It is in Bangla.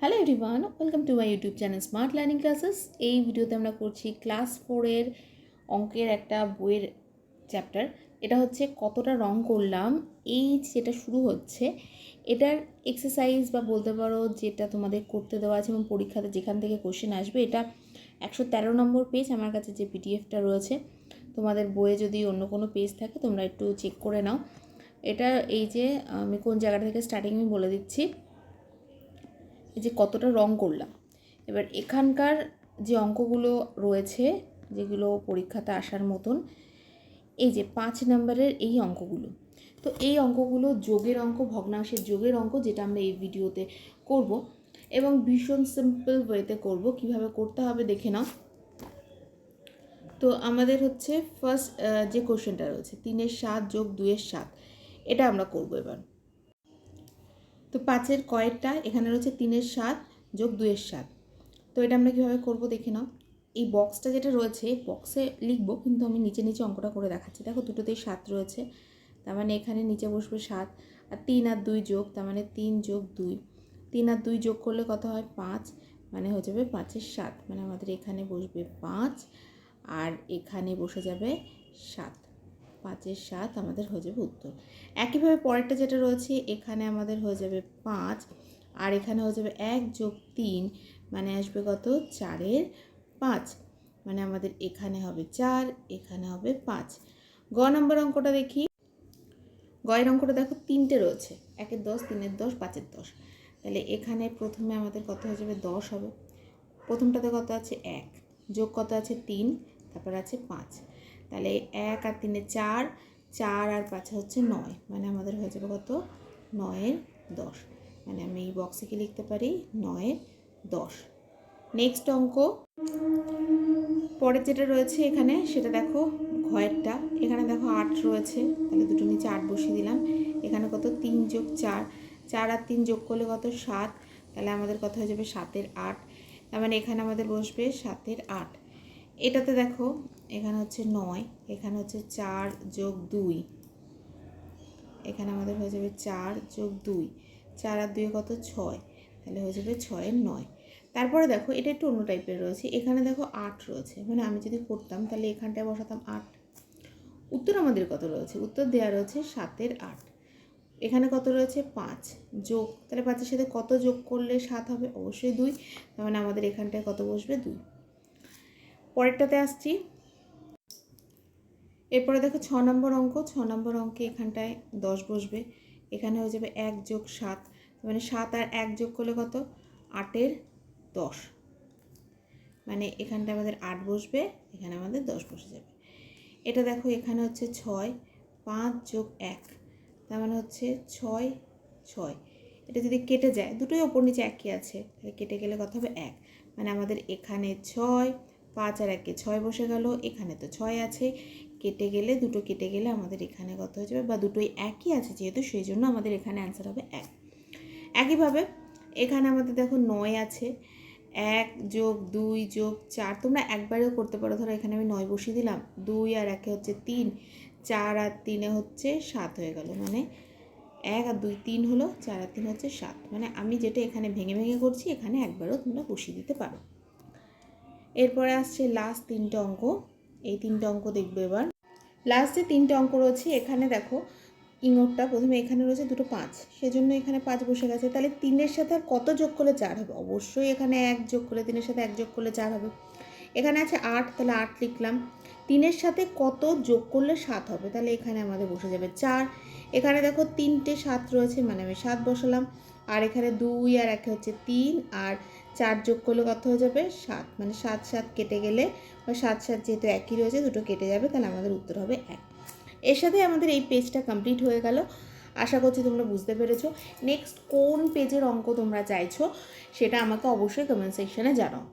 Hello everyone, welcome to my YouTube channel smart learning classes. এই ভিডিওতে আমরা করছি ক্লাস 4-এর অঙ্কের একটা বইয়ের চ্যাপ্টার। এটা হচ্ছে কতটা রং করলাম। এই যেটা শুরু হচ্ছে এটার এক্সারসাইজ বা বলতে পারো যেটা তোমাদের করতে দেওয়া আছে এবং পরীক্ষাতে যেখান থেকে কোশ্চেন আসবে, এটা 113 নম্বর পেজ। আমার কাছে যে পিডিএফটা রয়েছে, তোমাদের বইয়ে যদি অন্য কোনো পেজ থাকে তোমরা একটু চেক করে নাও। এটা এই যে আমি কোন জায়গাটা থেকে স্টার্টিং আমি বলে দিচ্ছি, এই যে কতটা রং করলাম। এবার এখানকার যে অঙ্কগুলো রয়েছে যেগুলো পরীক্ষাতে আসার মতন, এই যে 5 নম্বরের এই অঙ্কগুলো, তো এই অঙ্কগুলো যোগের অঙ্ক, ভগ্নাংশের যোগের অঙ্ক, যেটা আমরা এই ভিডিওতে করব এবং ভীষণ সিম্পল ওয়েতে করব। কিভাবে করতে হবে দেখে নাও। তো আমাদের হচ্ছে ফার্স্ট যে কোশ্চেনটা রয়েছে 3-এর 7 যোগ 2-এর 7, এটা আমরা করব এবার। তো 5-এর কয়েকটা এখানে রয়েছে 3-এর 7 যোগ 2-এর 7। তো এটা আমরা কীভাবে করবো দেখে নাও। এই বক্সটা যেটা রয়েছে বক্সে লিখবো, কিন্তু আমি নিচে নিচে অঙ্কটা করে দেখাচ্ছি। দেখো দুটোতেই 7 রয়েছে, তার মানে এখানে নিচে বসবে 7, আর 3 আর 2 যোগ, তার মানে 3 যোগ 2। 3 আর 2 যোগ করলে কত হয়? 5, মানে হয়ে যাবে 5-এর 7, মানে আমাদের এখানে বসবে 5 আর এখানে বসে যাবে 7। 5-এর 7 আমাদের হয়ে যাবে উত্তর। একইভাবে পরেরটা যেটা রয়েছে এখানে আমাদের হয়ে যাবে 5 আর এখানে হয়ে যাবে 1 যোগ 3, মানে আসবে কত? 4-এর 5, মানে আমাদের এখানে হবে 4, এখানে হবে 5। গ নম্বর অঙ্কটা দেখি। গয়ের অঙ্কটা দেখো 3টে রয়েছে, 1-এর 10, 3-এর 10, 5-এর 10। তাহলে এখানে প্রথমে আমাদের কত হয়ে যাবে? 10 হবে। প্রথমটাতে কত আছে? 1 যোগ কত আছে? 3, তারপর আছে 5। তাহলে 1 আর 3-এ 4, 4 আর 5 হচ্ছে 9, মানে আমাদের হয়ে যাবে কত? 9-এর 10, মানে আমি এই বক্সে কি লিখতে পারি? 9-এর 10। নেক্সট অঙ্ক পরের যেটা রয়েছে এখানে, সেটা দেখো ঘয়েরটা। এখানে দেখো 8 রয়েছে, তাহলে দুটো নিচে 8 বসিয়ে দিলাম। এখানে কত? 3 যোগ 4, 4 আর 3 যোগ করলে কত? 7, তাহলে আমাদের কত হয়ে যাবে? 7-এর 8, তার মানে এখানে আমাদের বসবে 7-এর 8। এটাতে দেখো এখানে হচ্ছে 9, এখানে হচ্ছে 4 যোগ 2, এখানে আমাদের হয়ে যাবে 4 যোগ 2, 4 আর 2 কত? 6, তাহলে হয়ে যাবে 6-এর 9। তারপরে দেখো এটা একটু অন্য টাইপের রয়েছে, এখানে দেখো 8 রয়েছে, মানে আমি যদি করতাম তাহলে এখানটায় বসাতাম 8। উত্তর আমাদের কত রয়েছে? উত্তর দেওয়া রয়েছে 7-এর 8। এখানে কত রয়েছে? 5 যোগ, তাহলে 5-এর সাথে কত যোগ করলে 7 হবে? অবশ্যই 2, তার মানে আমাদের এখানটায় কত বসবে? 2। পরেরটাতে আসছি। এরপরে দেখো 6 নম্বর অঙ্ক। 6 নম্বর অঙ্কে এখানটায় 10 বসবে, এখানে হয়ে যাবে 1 যোগ 7, মানে 7 আর 1 যোগ করলে কত? 8-এর 10, মানে এখানটায় আমাদের 8 বসবে, এখানে আমাদের 10 বসে যাবে। এটা দেখো এখানে হচ্ছে 6, 5 যোগ 1, তার মানে হচ্ছে 6, 6। এটা যদি কেটে যায়, দুটোই ওপর নিচে একই আছে, তাহলে কেটে গেলে কত হবে? 1, মানে আমাদের এখানে 6, 5 আর 1-এ 6 বসে গেল, এখানে তো 6 আছে, কেটে গেলে দুটো কেটে গেলে আমাদের এখানে কত হয়ে যাবে? বা দুটোই একই আছে যেহেতু, সেই জন্য আমাদের এখানে অ্যান্সার হবে 1। একইভাবে এখানে আমাদের দেখো 9 আছে, 1 যোগ 2 যোগ 4, তোমরা একবারেও করতে পারো। ধরো এখানে আমি 9 বসিয়ে দিলাম, 2 আর 1-এ হচ্ছে 3, 4 আর 3-এ হচ্ছে 7 হয়ে গেল, মানে 1 আর 2 3 হলো, 4 আর 3 হচ্ছে 7, মানে আমি যেটা এখানে ভেঙে ভেঙে করছি এখানে একবারও তোমরা বসিয়ে দিতে পারো। এরপরে আসছে লাস্ট 3টে অঙ্ক। এই 3টে অঙ্ক দেখবে এবার। লাস্ট যে 3টে অঙ্ক রয়েছে এখানে দেখো ইঙরটা প্রথমে এখানে রয়েছে দুটো 5, সেজন্য এখানে 5 বসে গেছে। তাহলে 3-এর সাথে আর কত যোগ করলে 4 হবে? অবশ্যই এখানে 1 যোগ করলে, 3-এর সাথে 1 যোগ করলে 4 হবে। এখানে আছে 8, তাহলে 8 লিখলাম। 3-এর সাথে কত যোগ করলে 7 হবে? তাহলে এখানে আমাদের বসে যাবে 4। এখানে দেখো 3টে 7 রয়েছে, মানে আমি 7 বসালাম। আর এখানে 2 আর 1 হচ্ছে 3 আর 4 যোগ করলে কত হয়ে যাবে? 7, মানে 7 7 কেটে গেলে, বা 7 7 যেহেতু একই রয়েছে দুটো কেটে যাবে, তাহলে আমাদের উত্তর হবে 1। এর সাথে আমাদের এই পেজটা কমপ্লিট হয়ে গেল। আশা করছি তোমরা বুঝতে পেরেছো। নেক্সট কোন পেজের অঙ্ক তোমরা চাইছো সেটা আমাকে অবশ্যই কমেন্ট সেকশনে জানাও।